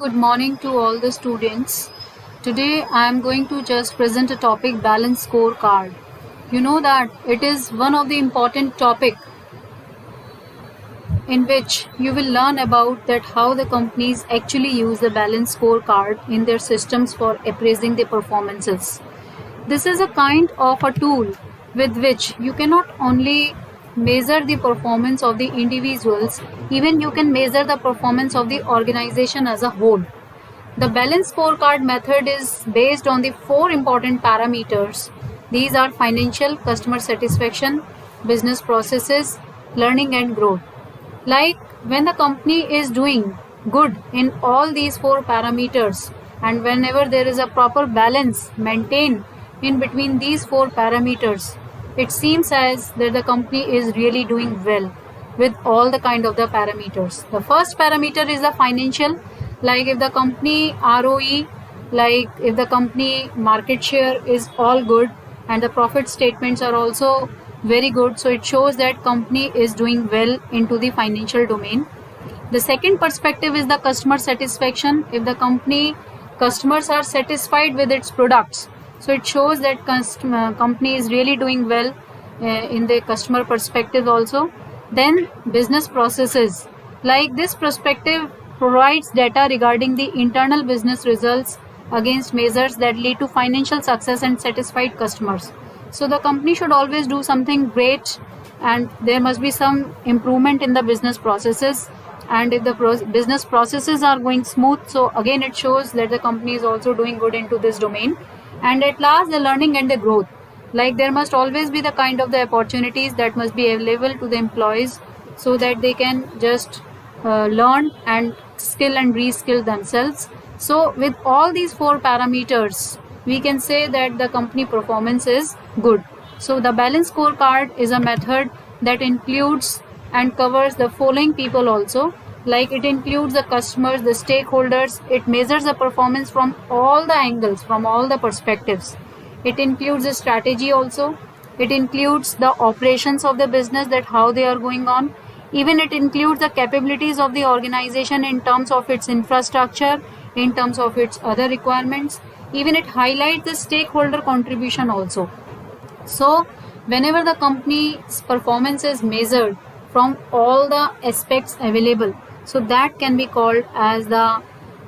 good morning to all the students. Today I am going to just present a topic balance scorecard. You know that it is one of the important topic in which you will learn about that how the companies actually use the balance scorecard in their systems for appraising the performances. This is a kind of a tool with which you cannot only measure the performance of the individuals, even you can measure the performance of the organization as a whole. The balance scorecard method is based on the four important parameters. These are financial, customer satisfaction, business processes, learning and growth. Like when the company is doing good in all these four parameters, and whenever there is a proper balance maintained in between these four parameters, it seems as that the company is really doing well with all the kind of the parameters. The first parameter is the financial, like if the company ROE, like if the company market share is all good and the profit statements are also very good, so it shows that company is doing well into the financial domain. The second perspective is the customer satisfaction. If the customers are satisfied with its products, so it shows that company is really doing well in the customer perspective also. Then business processes, like this perspective provides data regarding the internal business results against measures that lead to financial success and satisfied customers. So the company should always do something great, and there must be some improvement in the business processes. And if the business processes are going smooth, so again it shows that the company is also doing good into this domain. And at last, the learning and the growth, like there must always be the kind of the opportunities that must be available to the employees, so that they can just learn and skill and reskill themselves. So with all these four parameters, we can say that the company performance is good. So the balance scorecard is a method that includes and covers the following people also, like it includes the customers, the stakeholders. It measures the performance from all the angles, from all the perspectives. It includes the strategy also. It includes the operations of the business, that how they are going on. Even it includes the capabilities of the organization in terms of its infrastructure, in terms of its other requirements. Even it highlights the stakeholder contribution also. So whenever the company's performance is measured from all the aspects available, so that can be called as the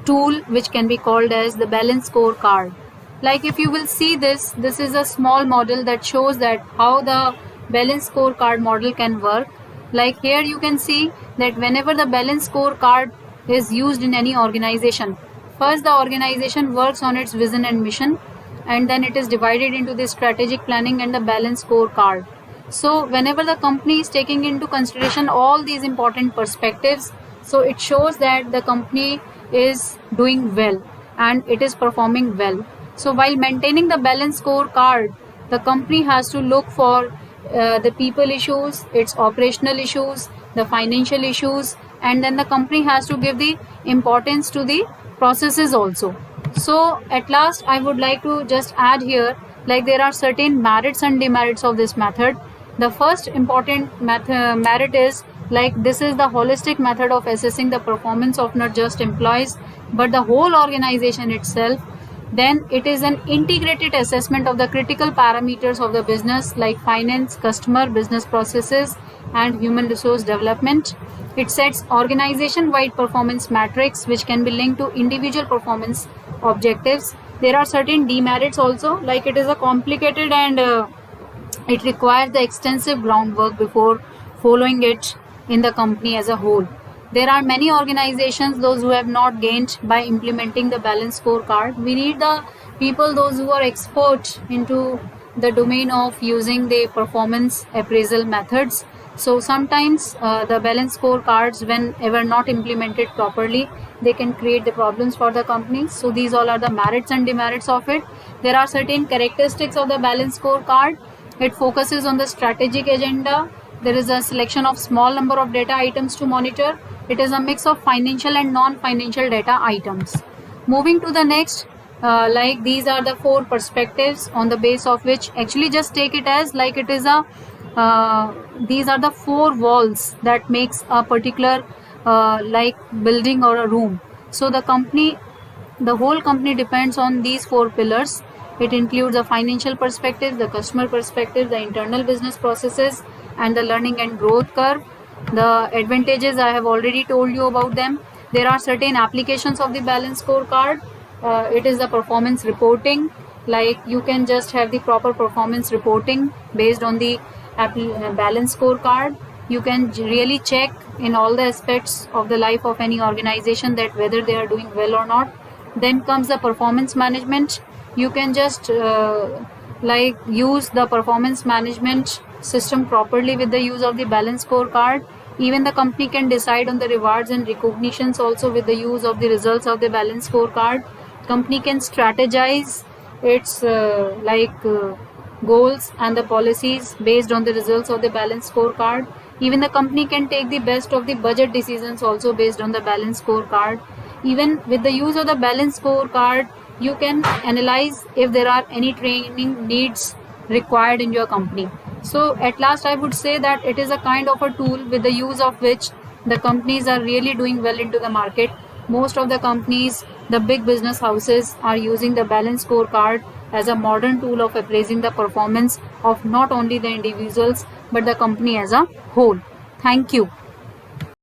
tool, which can be called as the balance scorecard. Like if you will see this is a small model that shows that how the balance scorecard model can work. Like here you can see that whenever the balance scorecard is used in any organization, first the organization works on its vision and mission, and then it is divided into the strategic planning and the balance scorecard. So whenever the company is taking into consideration all these important perspectives, so it shows that the company is doing well and it is performing well. So while maintaining the balance scorecard, the company has to look for the people issues, its operational issues, the financial issues, and then the company has to give the importance to the processes also. So at last, I would like to just add here, like there are certain merits and demerits of this method. The first important merit is, like this is the holistic method of assessing the performance of not just employees but the whole organization itself. Then it is an integrated assessment of the critical parameters of the business, like finance, customer, business processes, and human resource development. It sets organization-wide performance metrics which can be linked to individual performance objectives. There are certain demerits also, like it is a complicated and it requires the extensive groundwork before following it in the company as a whole. There are many organizations, those who have not gained by implementing the balance scorecard. We need the people, those who are expert into the domain of using the performance appraisal methods. So sometimes the balance scorecards, whenever not implemented properly, they can create the problems for the company. So these all are the merits and demerits of it. There are certain characteristics of the balance scorecard. It focuses on the strategic agenda. There is a selection of small number of data items to monitor. It is a mix of financial and non-financial data items. Moving to the next, like these are the four perspectives on the base of which, actually just take it as like it is a these are the four walls that makes a particular like building or a room. So the whole company depends on these four pillars. It includes a financial perspective, the customer perspective, the internal business processes, and the learning and growth curve. The advantages I have already told you about them. There are certain applications of the balance scorecard. It is the performance reporting. Like you can just have the proper performance reporting based on the balance scorecard. You can really check in all the aspects of the life of any organization that whether they are doing well or not. Then comes the performance management. You can just like use the performance management system properly with the use of the balance scorecard. Even the company can decide on the rewards and recognitions also with the use of the results of the balance scorecard. Company can strategize its goals and the policies based on the results of the balance scorecard. Even the company can take the best of the budget decisions also based on the balance scorecard. Even with the use of the balance scorecard, you can analyze if there are any training needs required in your company. So at last I would say that it is a kind of a tool with the use of which the companies are really doing well into the market. Most of the companies, the big business houses, are using the balance scorecard as a modern tool of appraising the performance of not only the individuals but the company as a whole. Thank you.